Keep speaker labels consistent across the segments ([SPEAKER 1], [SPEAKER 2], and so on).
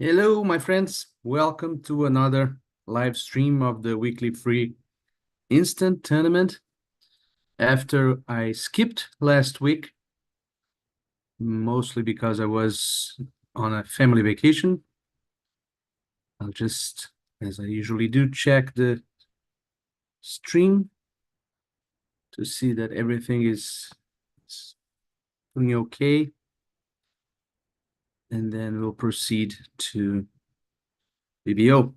[SPEAKER 1] Hello, my friends. Welcome to another live stream of the weekly free instant tournament. After I skipped last week, mostly because I was on a family vacation, I'll just, as I usually do, check the stream to see that everything is doing okay. And then we'll proceed to BBO.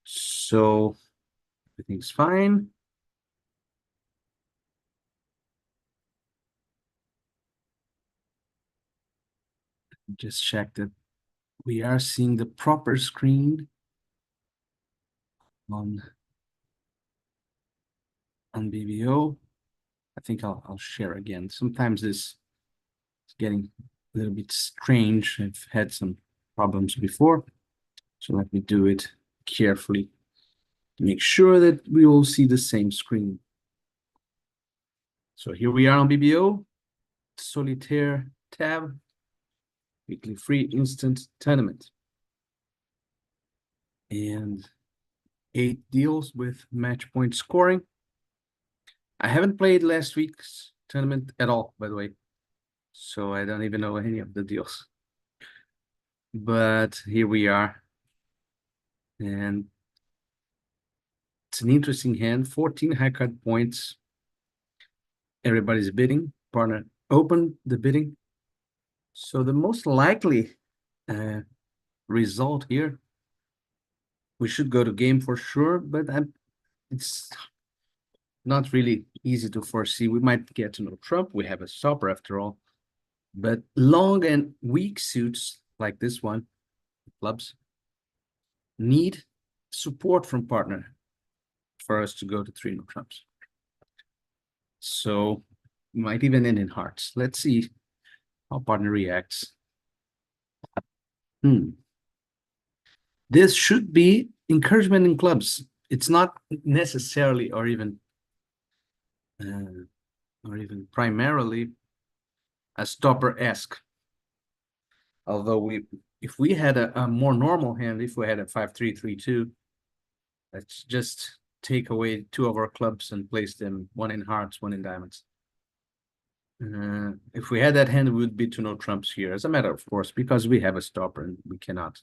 [SPEAKER 1] So everything's fine. Just check that we are seeing the proper screen on BBO. I think I'll share again. Sometimes this is getting a little bit strange. I've had some problems before. So let me do it carefully to make sure that we all see the same screen. So here we are on BBO, Solitaire tab, weekly free instant tournament. And 8 deals with match point scoring. I haven't played last week's tournament at all, by the way. So I don't even know any of the deals. But here we are. And it's an interesting hand, 14 high card points. Everybody's bidding. Partner opened the bidding. So the most likely result here, we should go to game for sure, but it's not really easy to foresee. We might get to know Trump. We have a stopper after all. But long and weak suits like this one, clubs, need support from partner for us to go to 3 no trumps. So might even end in hearts. Let's see how partner reacts. This should be encouragement in clubs. It's not necessarily or even primarily a stopper-esque. Although if we had a more normal hand, if we had a 5-3-3-2, let's just take away 2 of our clubs and place them 1 in hearts, 1 in diamonds. If we had that hand, it would be to no trumps here, as a matter of course, because we have a stopper and we cannot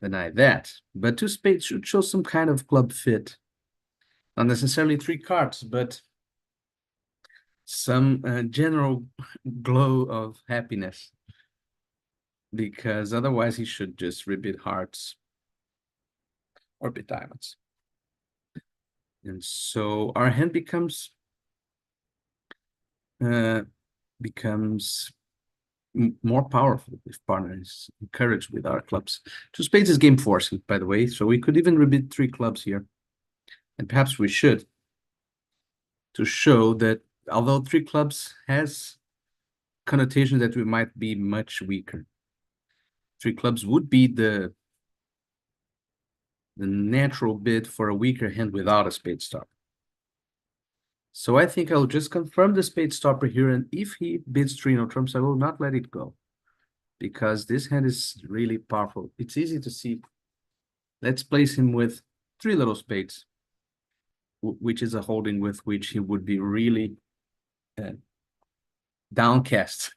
[SPEAKER 1] deny that. But 2 spades should show some kind of club fit. Not necessarily 3 cards, but some general glow of happiness. Because otherwise he should just rebid hearts or bid diamonds. And so our hand becomes more powerful if partner is encouraged with our clubs. 2 spades is game forcing, by the way, so we could even rebid 3 clubs here. And perhaps we should, to show that although 3 clubs has connotation that we might be much weaker. 3 clubs would be the natural bid for a weaker hand without a spade stopper. So I think I'll just confirm the spade stopper here, and if he bids 3 no trumps, I will not let it go, because this hand is really powerful. It's easy to see. Let's place him with 3 little spades, which is a holding with which he would be really downcast.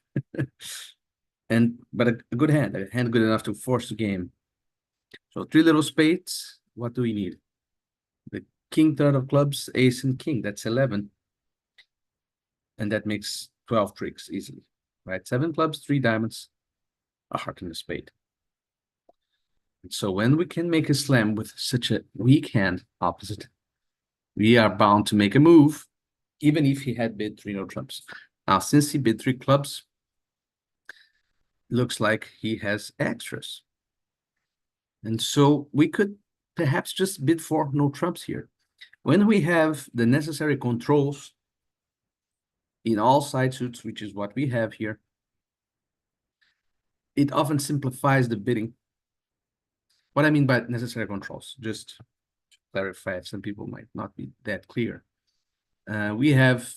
[SPEAKER 1] But a good hand, a hand good enough to force the game. So 3 little spades. What do we need? The king, 3rd of clubs, ace and king. That's 11. And that makes 12 tricks easily, right? 7 clubs, 3 diamonds, a heart and a spade. And so when we can make a slam with such a weak hand opposite, we are bound to make a move, even if he had bid 3 no trumps. Now, since he bid 3 clubs, looks like he has extras. And so we could perhaps just bid 4 no trumps here. When we have the necessary controls in all side suits, which is what we have here, it often simplifies the bidding. What I mean by necessary controls, just to clarify, some people might not be that clear. We have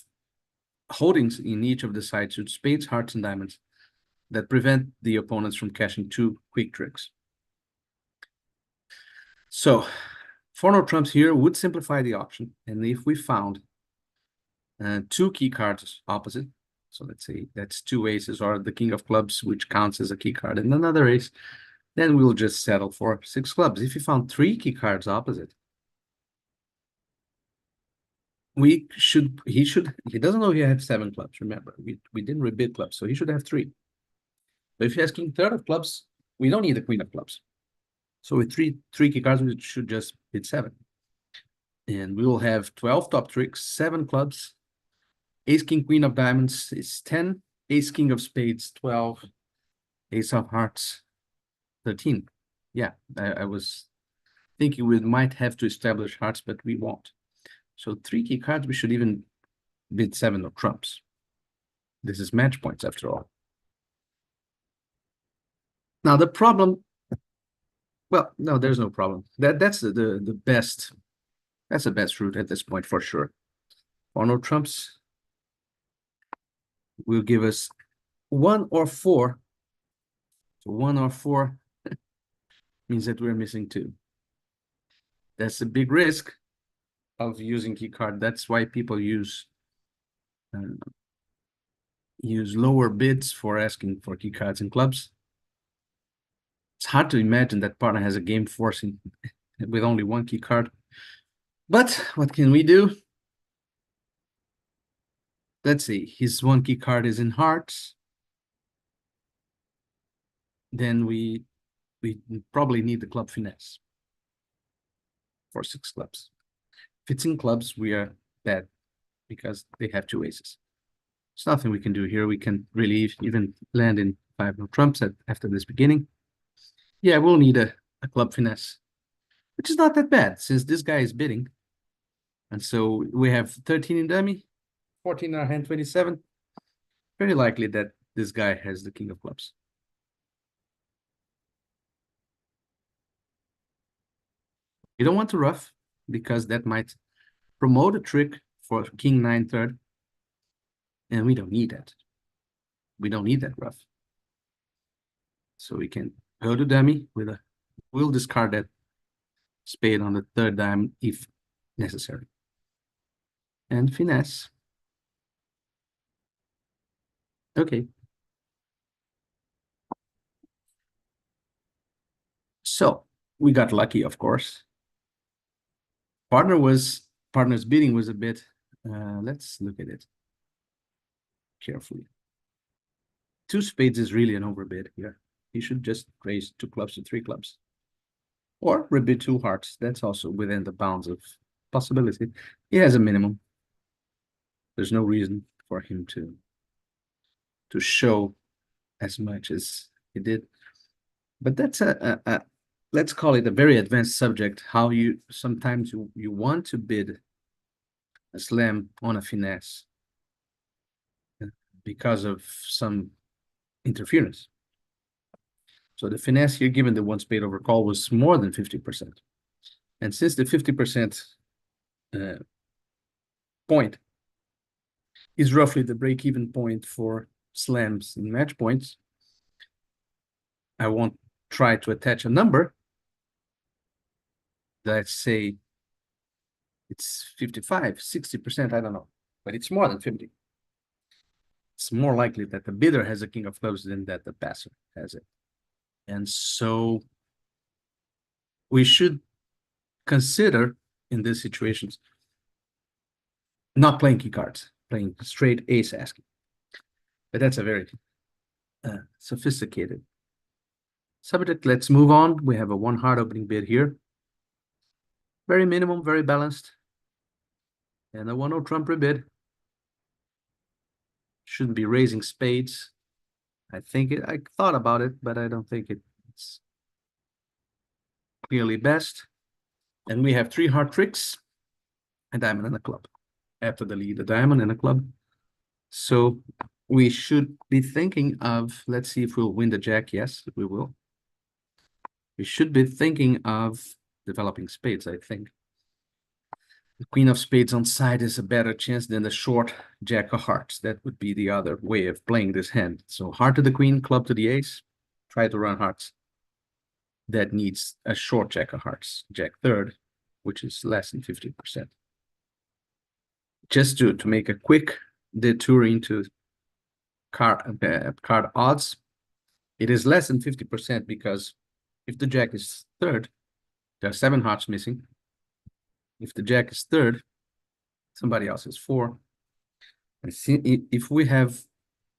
[SPEAKER 1] holdings in each of the side suits, spades, hearts, and diamonds, that prevent the opponents from cashing two quick tricks. So 4 no trumps here would simplify the auction. And if we found two key cards opposite, so let's say that's two aces or the king of clubs, which counts as a key card, and another ace, then we'll just settle for 6 clubs. If you found 3 key cards opposite, he doesn't know he has 7 clubs. Remember, we didn't rebid clubs, so he should have 3. But if he has king third of clubs, we don't need the queen of clubs. So with three key cards, we should just bid 7. And we will have 12 top tricks, 7 clubs, ace, king, queen of diamonds is 10, ace, king of spades, 12, ace of hearts, 13. Yeah, I was thinking we might have to establish hearts, but we won't. So 3 key cards, we should even bid 7 of trumps. This is match points after all. Now the problem, well, no, there's no problem. That's the best. That's the best route at this point for sure. 4 no trumps will give us 1 or 4. So 1 or 4 means that we're missing 2. That's a big risk of using key card. That's why people use lower bids for asking for key cards in clubs. It's hard to imagine that partner has a game forcing with only 1 key card. But what can we do? Let's see, his 1 key card is in hearts. Then we probably need the club finesse for 6 clubs. If it's in clubs, we are bad because they have 2 aces. There's nothing we can do here. We can really even land in 5 no trumps after this beginning. Yeah, we'll need a club finesse, which is not that bad since this guy is bidding. And so we have 13 in dummy, 14 in our hand, 27. Very likely that this guy has the king of clubs. You don't want to ruff because that might promote a trick for king 9 third. And we don't need that. We don't need that ruff. So we can go to dummy with a, we'll discard that spade on the 3rd diamond if necessary. And finesse. Okay. So we got lucky, of course. Partner's bidding was a bit, let's look at it carefully. 2 spades is really an overbid here. He should just raise 2 clubs to 3 clubs. Or rebid 2 hearts. That's also within the bounds of possibility. He has a minimum. There's no reason for him to show as much as he did. But that's let's call it a very advanced subject, how you sometimes you want to bid a slam on a finesse because of some interference. So the finesse here, given the 1 spade overcall, was more than 50%. And since the 50% point is roughly the break-even point for slams and match points, I won't try to attach a number. Let's say it's 55, 60%, I don't know, but it's more than 50. It's more likely that the bidder has a king of clubs than that the passer has it. And so we should consider in these situations not playing key cards, playing straight ace asking. But that's a very sophisticated subject. Let's move on. We have a 1 heart opening bid here. Very minimum, very balanced. And a 1 no trump rebid. Shouldn't be raising spades. I thought about it, but I don't think it's clearly best. And we have 3 heart tricks, a diamond and a club. After the lead, a diamond and a club. So we should be thinking of, let's see if we'll win the jack. Yes, we will. We should be thinking of developing spades, I think. The queen of spades on side is a better chance than the short jack of hearts. That would be the other way of playing this hand. So heart to the queen, club to the ace. Try to run hearts. That needs a short jack of hearts, jack third, which is less than 50%. Just to make a quick detour into card odds, it is less than 50% because if the jack is third, there are 7 hearts missing. If the jack is third, somebody else is 4. And see, if we have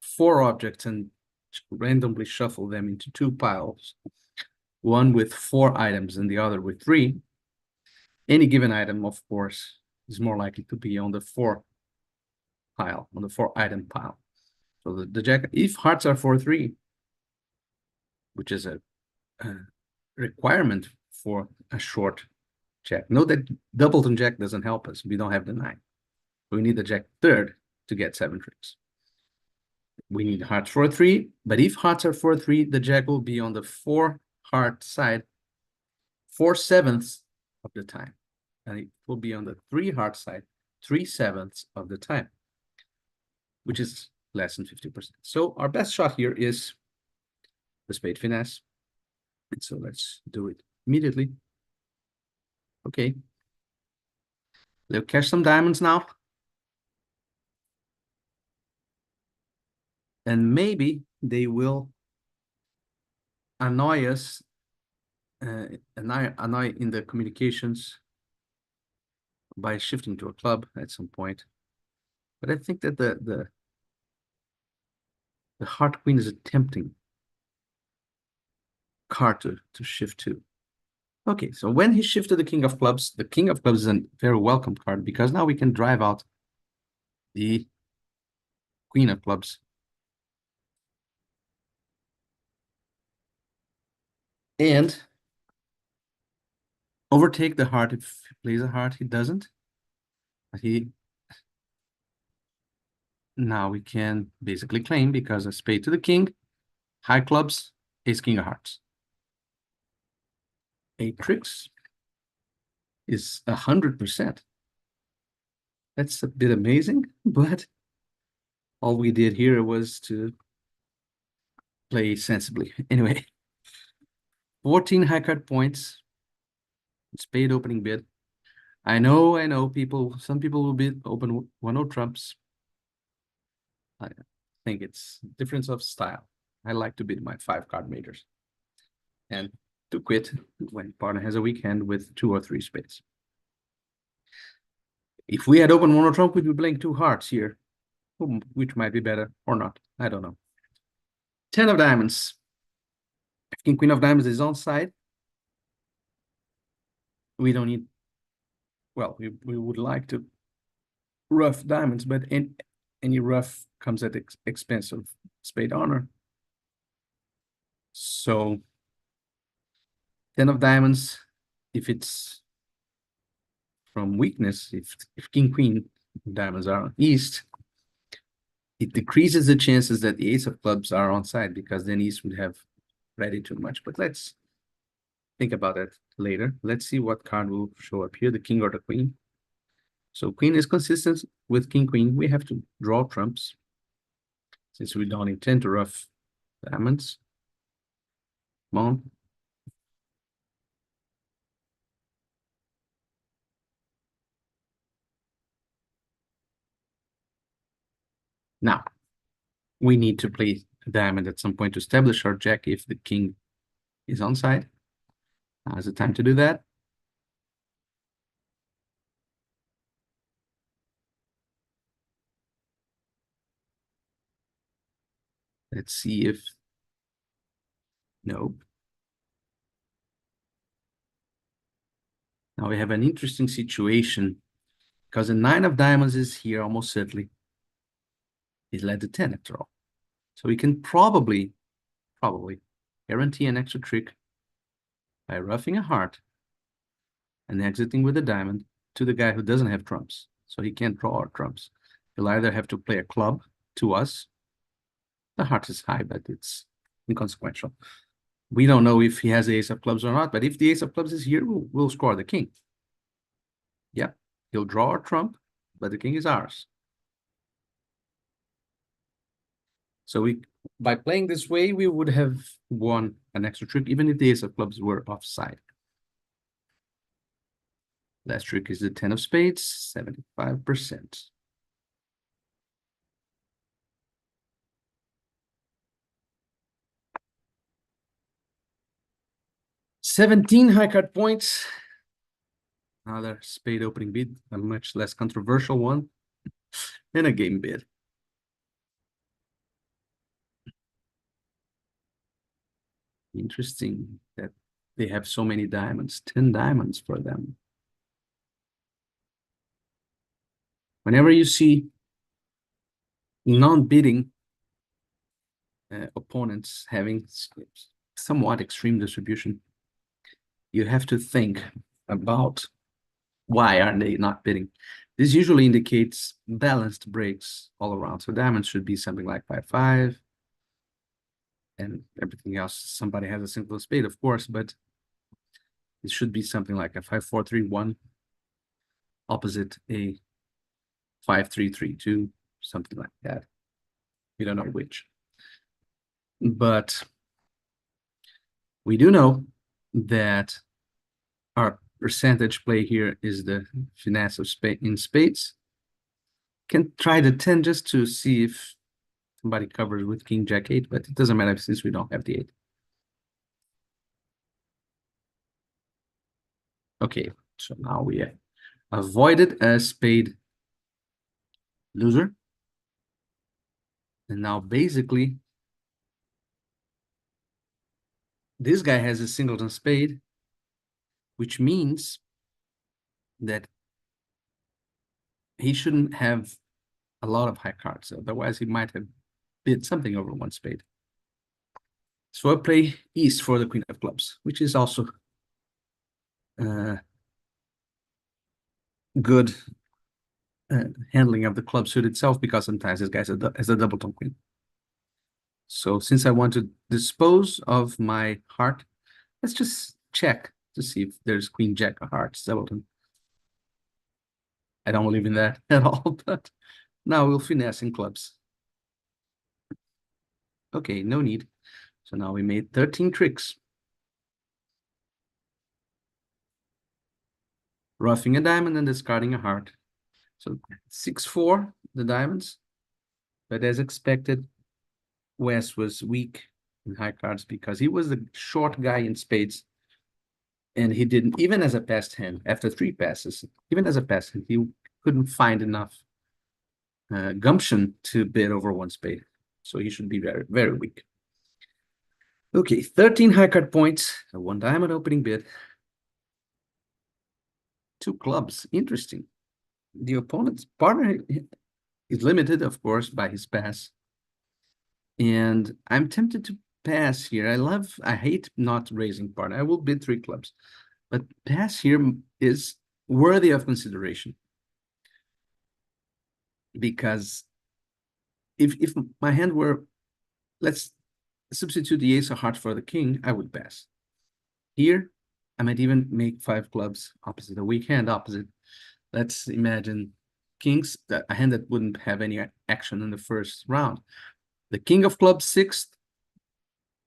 [SPEAKER 1] 4 objects and randomly shuffle them into 2 piles, one with 4 items and the other with 3, any given item, of course, is more likely to be on the 4 pile, on the 4 item pile. So the jack, if hearts are 4-3, which is a requirement for a short jack. Note that doubleton jack doesn't help us. We don't have the 9. We need the jack third to get 7 tricks. We need hearts 4-3, but if hearts are 4-3, the jack will be on the 4 heart side 4/7 of the time. And it will be on the 3 heart side 3/7 of the time, which is less than 50%. So our best shot here is the spade finesse. And so let's do it immediately. Okay. Let's cash some diamonds now. And maybe they will annoy us, annoy in the communications by shifting to a club at some point. But I think that the heart queen is a tempting card to shift to. Okay, so when he shifted the king of clubs is a very welcome card because now we can drive out the queen of clubs. And overtake the heart. If he plays a heart, he doesn't. But now we can basically claim because a spade to the king, high clubs, ace king of hearts. 8 tricks is 100%. That's a bit amazing, but all we did here was to play sensibly. Anyway, 14 high card points. Spade opening bid. I know some people will bid open 1-0 trumps. I think it's difference of style. I like to bid my 5 card majors and to quit when partner has a weak hand with 2 or 3 spades. If we had opened 1-0 trump, we'd be playing 2 hearts here, which might be better or not. I don't know. 10 of diamonds. If king queen of diamonds is on side, we don't need, well, we would like to rough diamonds, but any rough comes at the expense of spade honor. So 10 of diamonds, if it's from weakness, if king queen diamonds are on east, it decreases the chances that the ace of clubs are on side because then east would have ready too much. But let's think about that later. Let's see what card will show up here, the king or the queen. So queen is consistent with king queen. We have to draw trumps since we don't intend to rough diamonds. Come on. Now, we need to play a diamond at some point to establish our jack if the king is on side. Now's the time to do that. Let's see if, no. Now we have an interesting situation because the 9 of diamonds is here almost certainly. He's led to 10 after all. So we can probably guarantee an extra trick by roughing a heart and exiting with a diamond to the guy who doesn't have trumps. So he can't draw our trumps. He'll either have to play a club to us. The heart is high, but it's inconsequential. We don't know if he has the ace of clubs or not, but if the ace of clubs is here, we'll score the king. Yeah, He'll draw our trump, but the king is ours. So by playing this way, we would have won an extra trick, even if the ace of clubs were offside. Last trick is the 10 of spades, 75%. $17 high card points. Another spade opening bid, a much less controversial one, and a game bid. Interesting that they have so many diamonds, 10 diamonds for them. Whenever you see non-bidding opponents having somewhat extreme distribution, you have to think about why aren't they not bidding. This usually indicates balanced breaks all around. So diamonds should be something like 5-5, and everything else. Somebody has a simple spade, of course, but it should be something like a 5-4-3-1 opposite a 5-3-3-2, something like that. We don't know which. But we do know that our percentage play here is the finesse of spades. Can try the 10 just to see if somebody covers with king jack 8, but it doesn't matter since we don't have the 8. Okay, so now we have avoided a spade loser. And now basically this guy has a singleton spade, which means that he shouldn't have a lot of high cards. Otherwise, he might have bid something over one spade. So I play east for the queen of clubs, which is also good handling of the club suit itself, because sometimes this guy has a double tone queen. So since I want to dispose of my heart, let's just check to see if there's queen jack of hearts doubleton. I don't believe in that at all, but now we'll finesse in clubs. Okay, no need. So now we made 13 tricks. Roughing a diamond and discarding a heart. So 6-4, the diamonds. But as expected, Wes was weak in high cards because he was the short guy in spades. And he didn't, even as a passed hand, after 3 passes, even as a passed hand, he couldn't find enough gumption to bid over one spade. So he should be very, very weak. Okay, 13 high card points, a 1 diamond opening bid. 2 clubs, interesting. The opponent's partner is limited, of course, by his pass. And I'm tempted to pass here. I hate not raising partner. I will bid 3 clubs. But pass here is worthy of consideration. Because if my hand were, let's substitute the ace of hearts for the king, I would pass. Here, I might even make 5 clubs opposite, a weak hand opposite. Let's imagine kings, a hand that wouldn't have any action in the first round. The king of clubs 6th,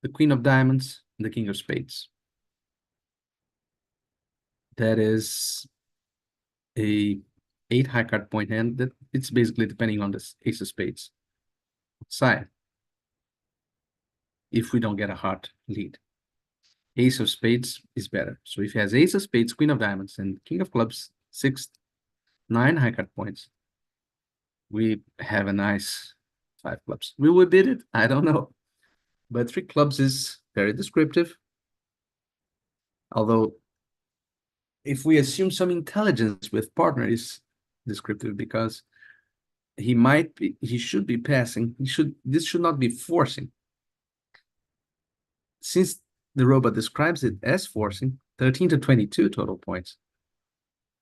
[SPEAKER 1] the queen of diamonds, and the king of spades. That is a 8 high card point hand that it's basically depending on this ace of spades side. If we don't get a heart lead, ace of spades is better. So if he has ace of spades, queen of diamonds, and king of clubs 6th, 9 high card points, we have a nice 5 clubs. Will we bid it? I don't know. But 3 clubs is very descriptive. Although, if we assume some intelligence with partner is descriptive, because he should be passing. This should not be forcing. Since the robot describes it as forcing, 13 to 22 total points.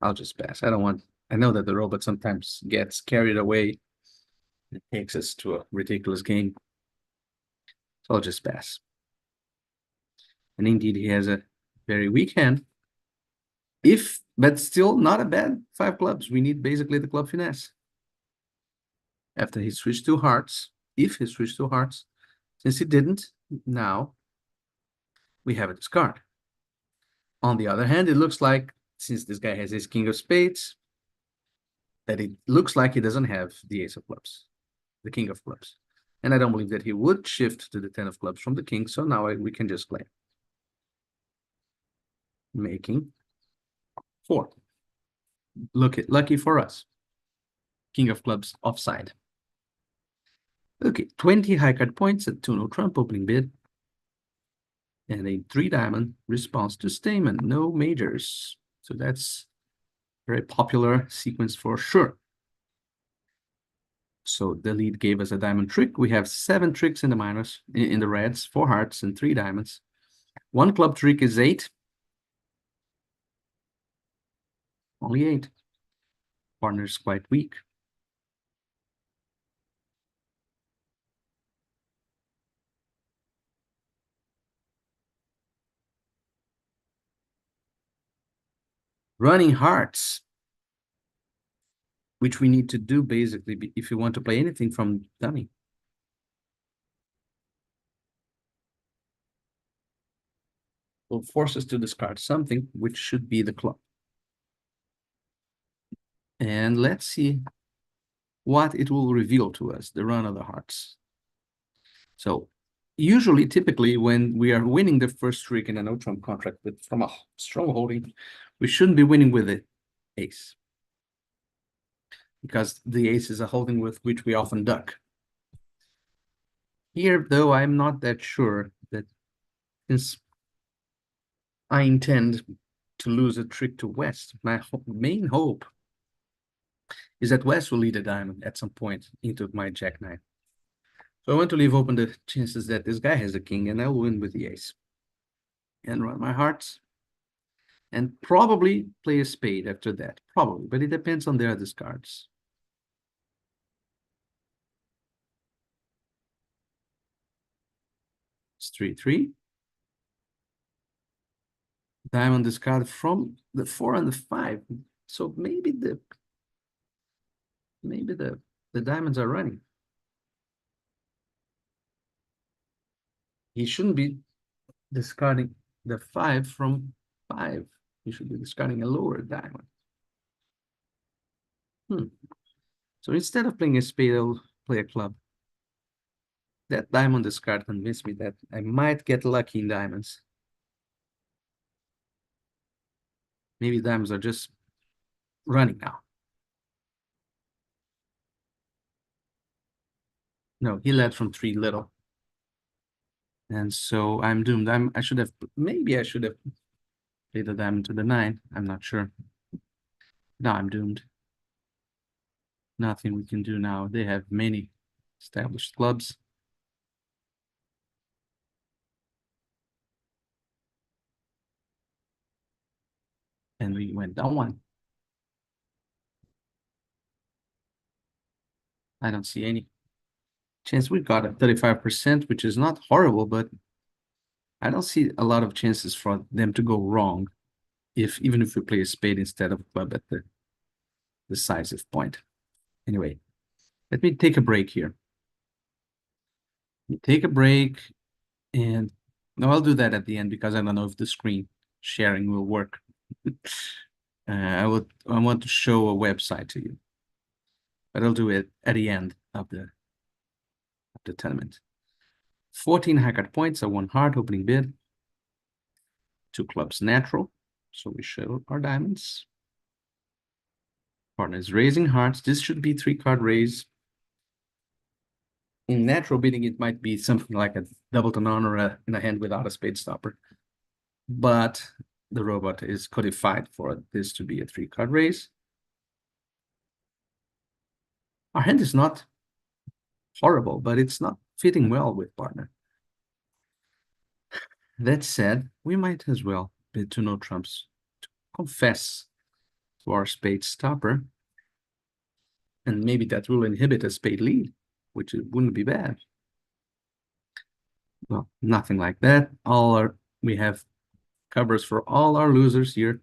[SPEAKER 1] I'll just pass. I know that the robot sometimes gets carried away. It takes us to a ridiculous game. So I'll just pass. And indeed, he has a very weak hand. If But still not a bad 5 clubs. We need basically the club finesse. After he switched to hearts, if he switched to hearts, since he didn't, now we have a discard. On the other hand, it looks like, since this guy has his king of spades, that it looks like he doesn't have the ace of clubs, the king of clubs. And I don't believe that he would shift to the 10 of clubs from the king, so now we can just claim. Making 4. Lucky for us. King of clubs offside. Okay, 20 high card points at 2-0 trump opening bid. And a 3-diamond response to Stamen, no majors. So that's very popular sequence for sure. So the lead gave us a diamond trick. We have 7 tricks in the minors, in the reds, 4 hearts and 3 diamonds. 1 club trick is 8. Only 8. Partner's quite weak. Running hearts, which we need to do basically if you want to play anything from dummy. Will force us to discard something, which should be the club. And let's see what it will reveal to us, the run of the hearts. So usually, typically, when we are winning the first trick in a no-trump contract from a strong holding, we shouldn't be winning with the ace, because the ace is a holding with which we often duck. Here, though, I'm not that sure that, since I intend to lose a trick to West, my main hope is that West will lead a diamond at some point into my jack-9. So I want to leave open the chances that this guy has a king, and I will win with the ace. And run my hearts. And probably play a spade after that. Probably, but it depends on their discards. It's 3-3. Diamond discard from the 4 and the 5. So maybe the diamonds are running. He shouldn't be discarding the 5 from 5. He should be discarding a lower diamond. So instead of playing a spade, I'll play a club. That diamond discard convinced me that I might get lucky in diamonds. Maybe diamonds are just running now. No, he led from 3 little. And so I'm doomed. Maybe I should have played the diamond to the 9. I'm not sure. No, I'm doomed. Nothing we can do now. They have many established clubs. And we went down 1. I don't see any chance. We got a 35%, which is not horrible, but I don't see a lot of chances for them to go wrong, even if we play a spade instead of a club at the decisive point. Anyway, let me take a break here. Take a break, and no, I'll do that at the end because I don't know if the screen sharing will work. I want to show a website to you, but I'll do it at the end of the tournament. 14 high card points, a 1 heart opening bid. 2 clubs natural, so we show our diamonds. Partner is raising hearts. This should be 3-card raise. In natural bidding, it might be something like a doubleton on or in a hand without a spade stopper. But the robot is codified for this to be a 3-card raise. Our hand is not horrible, but it's not fitting well with partner. That said, we might as well bid to no trumps to confess to our spade stopper. And maybe that will inhibit a spade lead, which wouldn't be bad. Well, nothing like that. We have covers for all our losers here.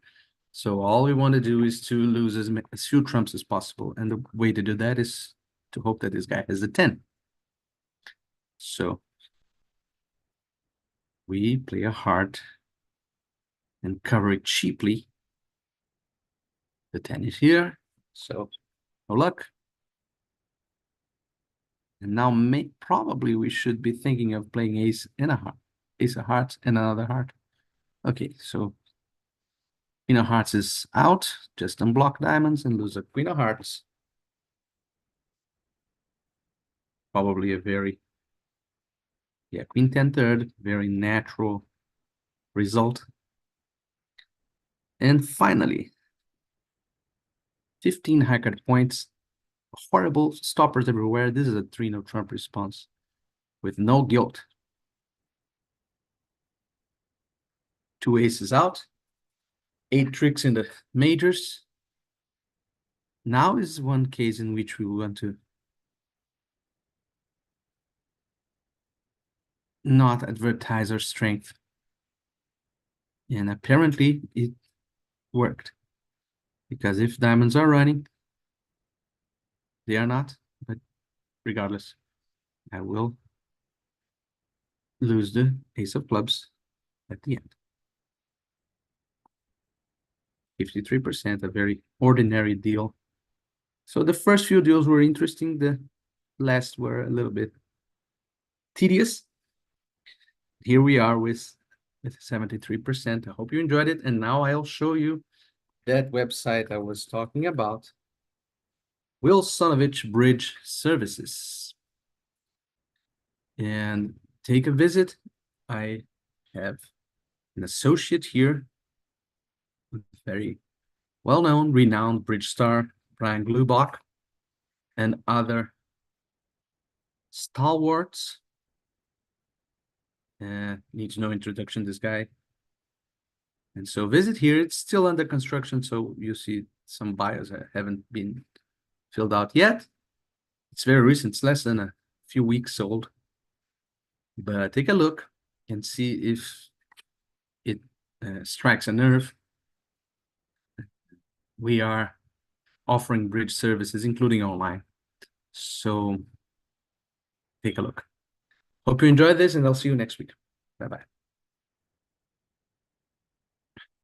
[SPEAKER 1] So all we want to do is to lose as few trumps as possible. And the way to do that is to hope that this guy has a 10. So we play a heart and cover it cheaply. The 10 is here, so no luck. And now probably we should be thinking of playing ace and a heart. Ace of hearts and another heart. Okay, so Queen of Hearts is out. Just unblock diamonds and lose a Queen of Hearts. Probably a very, yeah, Queen 10 third, very natural result. And finally, 15 high card points. Horrible stoppers everywhere. This is a 3-no Trump response with no guilt. 2 aces out. 8 tricks in the majors. Now is one case in which we want to not advertise our strength. And apparently it worked. Because if diamonds are running, they are not, but regardless, I will lose the ace of clubs at the end. 53%, a very ordinary deal. So the first few deals were interesting. The last were a little bit tedious. Here we are with 73%. I hope you enjoyed it. And now I'll show you that website I was talking about, Wilsonovich Bridge Services. And take a visit. I have an associate here, very well-known, renowned bridge star, Brian Glubach, and other stalwarts. Needs no introduction, this guy. And so visit here. It's still under construction, so you see some bios that haven't been filled out yet. It's very recent. It's less than a few weeks old. But take a look and see if it strikes a nerve. We are offering bridge services, including online. So take a look. Hope you enjoyed this, and I'll see you next week. Bye-bye.